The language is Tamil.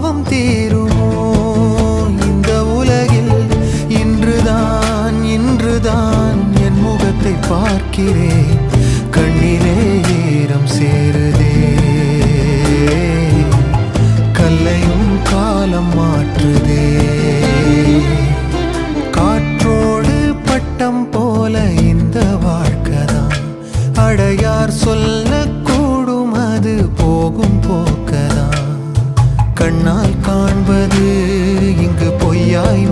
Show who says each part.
Speaker 1: பாவம் தீருமோ இந்த உலகில்? இன்றுதான் என் முகத்தை பார்க்கிறேன், கண்ணிலே ஈரம் சேருதே. கல்லையும் காலம் மாற்றுதே. காற்றோடு பட்டம் போல இந்த வாழ்க்கைதான், அடையார் சொல்லக்கூடும் அது போகும் போக்கதான். கண்ணால் காண்பது இங்கு பொய்யாய்